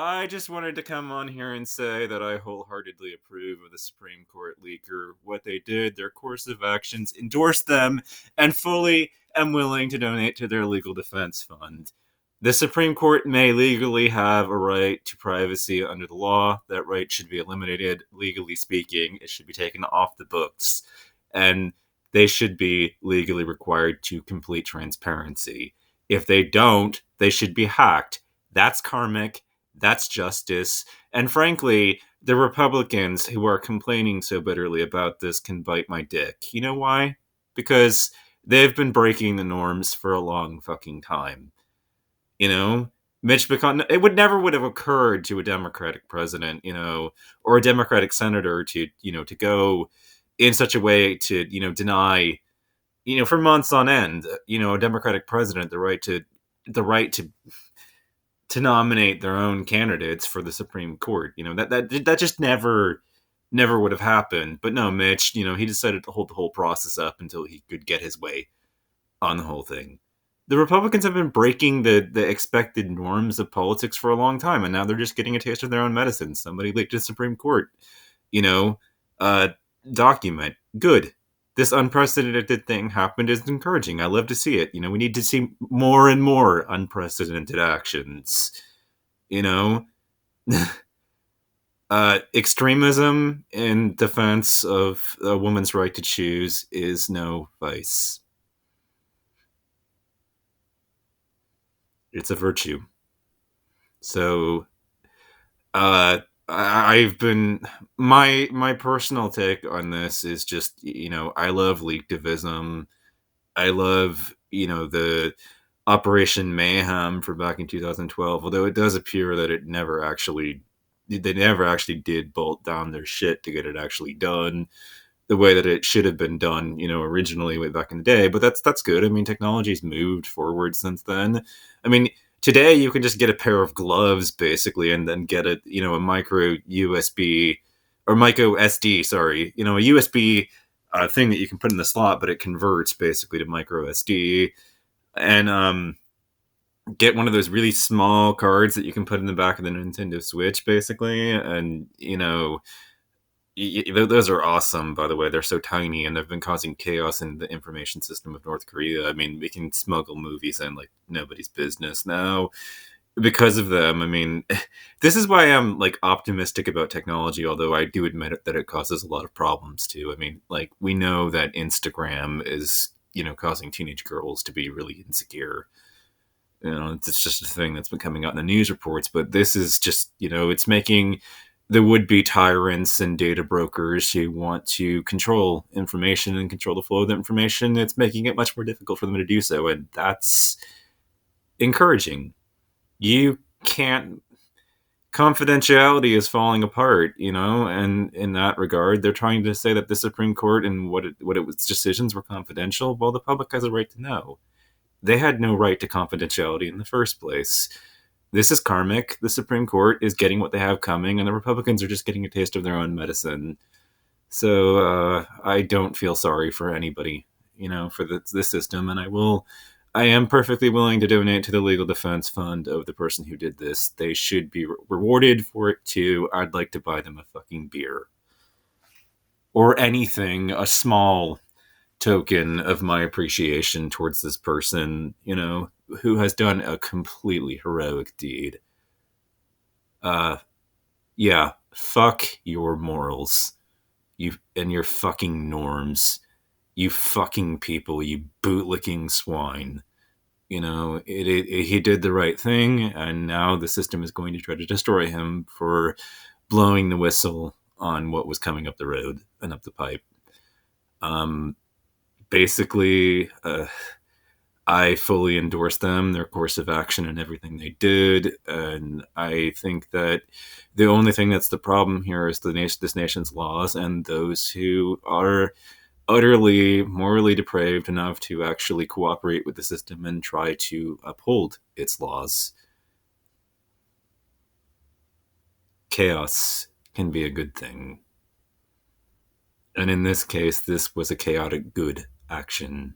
I just wanted to come on here and say that I wholeheartedly approve of the Supreme Court leaker, what they did, their course of actions, endorse them, and fully am willing to donate to their legal defense fund. The Supreme Court may legally have a right to privacy under the law. That right should be eliminated, legally speaking. It should be taken off the books. And they should be legally required to complete transparency. If they don't, they should be hacked. That's karmic. That's justice. And frankly, the Republicans who are complaining so bitterly about this can bite my dick. You know why? Because they've been breaking the norms for a long fucking time. You know, Mitch McConnell, it would have occurred to a Democratic president, or a Democratic senator to go in such a way to, deny, for months on end, a Democratic president the right to nominate their own candidates for the Supreme Court. That just never would have happened. But no, Mitch, he decided to hold the whole process up until he could get his way on the whole thing. The Republicans have been breaking the expected norms of politics for a long time, and now they're just getting a taste of their own medicine. Somebody leaked to the Supreme Court, you know, uh, document. Good. This unprecedented thing happened is encouraging. I love to see it. We need to see more and more unprecedented actions. You know, Extremism in defense of a woman's right to choose is no vice. It's a virtue. So, I've been my personal take on this is just I love leaktivism. I love the Operation Mayhem for back in 2012. Although it does appear that they never actually did bolt down their shit to get it actually done the way that it should have been done, originally way back in the day. But that's good. I mean, technology's moved forward since then. I mean, today you can just get a pair of gloves basically, and then get a micro USB or micro SD, sorry, a USB thing that you can put in the slot, but it converts basically to micro SD, and get one of those really small cards that you can put in the back of the Nintendo Switch, basically, and those are awesome, by the way. They're so tiny, and they've been causing chaos in the information system of North Korea. I mean, we can smuggle movies in like nobody's business now because of them. I mean, this is why I'm like optimistic about technology, although I do admit that it causes a lot of problems too. I mean, like we know that Instagram is, causing teenage girls to be really insecure. It's just a thing that's been coming out in the news reports, but this is just, it's making the would-be tyrants and data brokers who want to control information and control the flow of the information, it's making it much more difficult for them to do so, and that's encouraging. You can't confidentiality is falling apart, and in that regard, they're trying to say that the Supreme Court and what it was decisions were confidential. Well, the public has a right to know. They had no right to confidentiality in the first place. This is karmic. The Supreme Court is getting what they have coming, and the Republicans are just getting a taste of their own medicine. So I don't feel sorry for anybody, for the system, and I am perfectly willing to donate to the legal defense fund of the person who did this. They should be rewarded for it too. I'd like to buy them a fucking beer or anything, a small token of my appreciation towards this person, who has done a completely heroic deed. Yeah, fuck your morals. You and your fucking norms. You fucking people, you bootlicking swine. He did the right thing, and now the system is going to try to destroy him for blowing the whistle on what was coming up the road and up the pipe. Basically, I fully endorse them, their course of action, and everything they did. And I think that the only thing that's the problem here is this nation's laws and those who are utterly morally depraved enough to actually cooperate with the system and try to uphold its laws. Chaos can be a good thing. And in this case, this was a chaotic good action.